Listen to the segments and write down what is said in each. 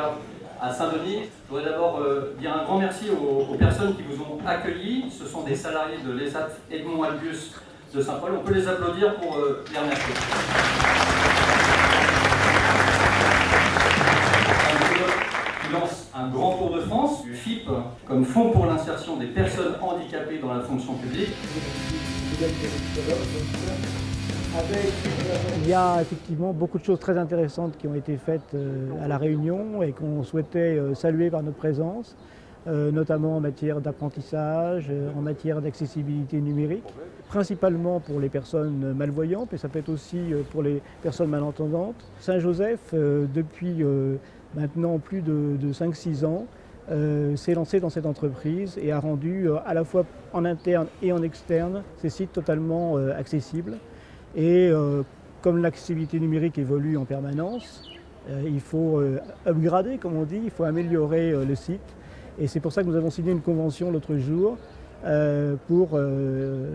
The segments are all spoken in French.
handicap à Saint-Denis. Je voudrais d'abord dire un grand merci aux personnes qui vous ont accueillis. Ce sont des salariés de l'ESAT Edmond Albius de Saint-Paul. On peut les applaudir pour les remercier. Qui lance un grand tour de France du FIP comme Fonds pour l'insertion des personnes handicapées dans la fonction publique. Il y a effectivement beaucoup de choses très intéressantes qui ont été faites à La Réunion et qu'on souhaitait saluer par notre présence, notamment en matière d'apprentissage, en matière d'accessibilité numérique, principalement pour les personnes malvoyantes, mais ça peut être aussi pour les personnes malentendantes. Saint-Joseph, depuis maintenant plus de 5-6 ans, s'est lancé dans cette entreprise et a rendu à la fois en interne et en externe ces sites totalement accessibles. Et comme l'accessibilité numérique évolue en permanence, il faut upgrader, comme on dit, il faut améliorer le site. Et c'est pour ça que nous avons signé une convention l'autre jour pour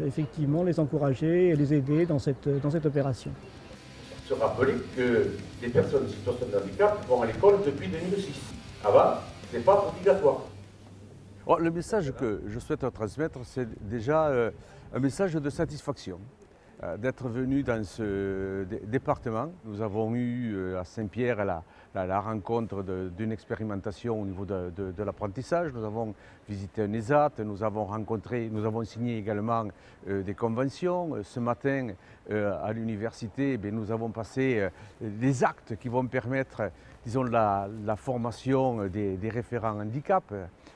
effectivement les encourager et les aider dans cette opération. Se rappeler que les personnes en situation de handicap vont à l'école depuis 2006. Avant, ce n'est pas obligatoire. Alors, le message que je souhaite transmettre, c'est déjà un message de satisfaction. D'être venu dans ce département. Nous avons eu à Saint-Pierre la rencontre d'une expérimentation au niveau de l'apprentissage. Nous avons visité un ESAT, nous avons signé également des conventions. Ce matin, à l'université, nous avons passé des actes qui vont permettre, disons, la formation des référents handicap,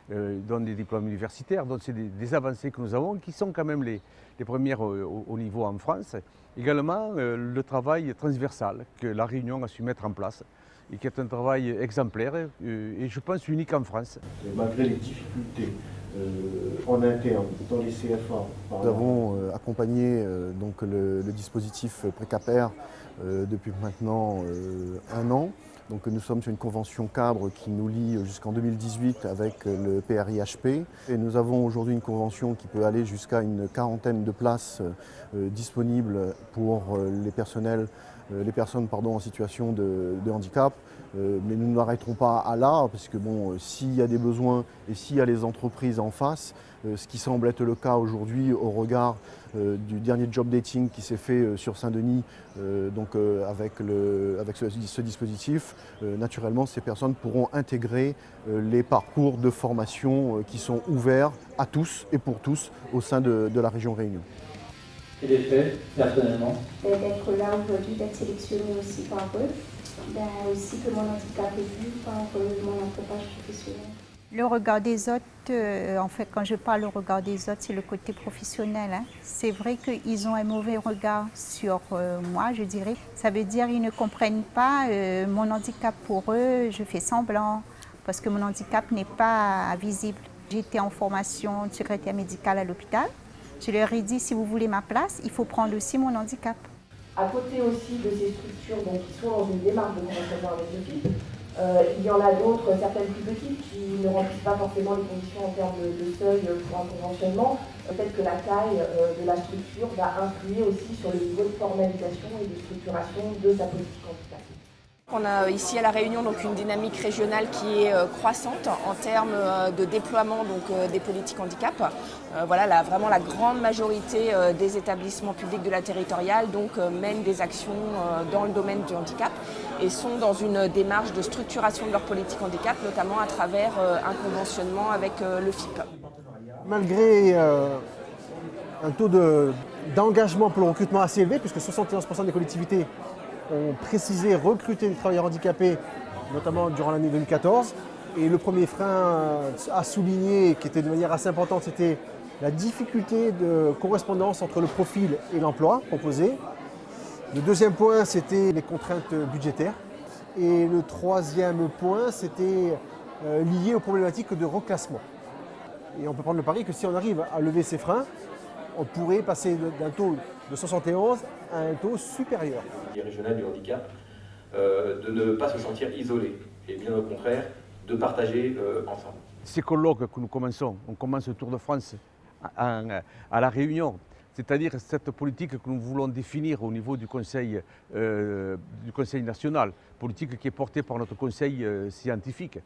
dont des diplômes universitaires. Donc c'est des avancées que nous avons qui sont quand même les premières au niveau en France. Également le travail transversal que La Réunion a su mettre en place et qui est un travail exemplaire et je pense unique en France. Et malgré les difficultés en interne dans les CFA. Nous avons accompagné donc le dispositif Précapair depuis maintenant 1 an. Donc nous sommes sur une convention cadre qui nous lie jusqu'en 2018 avec le PRIHP. Et nous avons aujourd'hui une convention qui peut aller jusqu'à une 40aine de places disponibles pour les personnes en situation de handicap. Mais nous n'arrêterons pas à là, parce que bon, s'il y a des besoins et s'il y a les entreprises en face, ce qui semble être le cas aujourd'hui au regard du dernier job dating qui s'est fait sur Saint-Denis avec ce dispositif, naturellement ces personnes pourront intégrer les parcours de formation qui sont ouverts à tous et pour tous au sein de la région Réunion. Et les faits, personnellement? D'être là aujourd'hui, d'être sélectionnée aussi par eux, aussi que mon handicap est vu par mon entourage professionnel. Le regard des autres, en fait, quand je parle au regard des autres, c'est le côté professionnel. Hein. C'est vrai qu'ils ont un mauvais regard sur moi, je dirais. Ça veut dire qu'ils ne comprennent pas mon handicap pour eux. Je fais semblant parce que mon handicap n'est pas visible. J'étais en formation de secrétaire médicale à l'hôpital. Je leur ai dit, si vous voulez ma place, il faut prendre aussi mon handicap. À côté aussi de ces structures qui sont dans une démarche de convention avec le FIP, il y en a d'autres, certaines plus petites, qui ne remplissent pas forcément les conditions en termes de seuil pour un conventionnement. Peut-être que la taille de la structure va influer aussi sur le niveau de formalisation et de structuration de sa politique handicap. On a ici à La Réunion donc une dynamique régionale qui est croissante en termes de déploiement des politiques handicap. Voilà, vraiment la grande majorité des établissements publics de la territoriale mènent des actions dans le domaine du handicap et sont dans une démarche de structuration de leur politique handicap, notamment à travers un conventionnement avec le FIP. Malgré un taux d'engagement pour le recrutement assez élevé, puisque 71% des collectivités ont précisé recruter des travailleurs handicapés, notamment durant l'année 2014. Et le premier frein à souligner, qui était de manière assez importante, c'était la difficulté de correspondance entre le profil et l'emploi proposé. Le deuxième point, c'était les contraintes budgétaires. Et le troisième point, c'était lié aux problématiques de reclassement. Et on peut prendre le pari que si on arrive à lever ces freins, on pourrait passer d'un taux de 71 à un taux supérieur. Les régionales du handicap, de ne pas se sentir isolés, et bien au contraire, de partager ensemble. Ces colloques que nous commençons, on commence le Tour de France à La Réunion, c'est-à-dire cette politique que nous voulons définir au niveau du Conseil national, politique qui est portée par notre Conseil scientifique.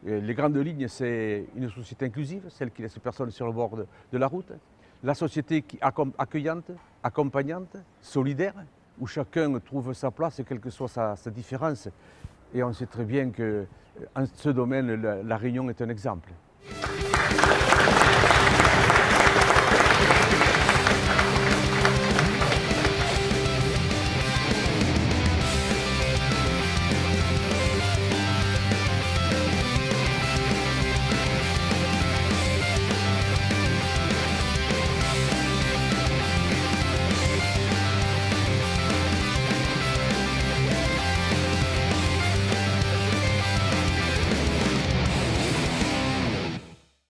Les grandes lignes, c'est une société inclusive, celle qui laisse personne sur le bord de la route, la société accueillante, accompagnante, solidaire, où chacun trouve sa place, quelle que soit sa différence. Et on sait très bien qu'en ce domaine, la Réunion est un exemple.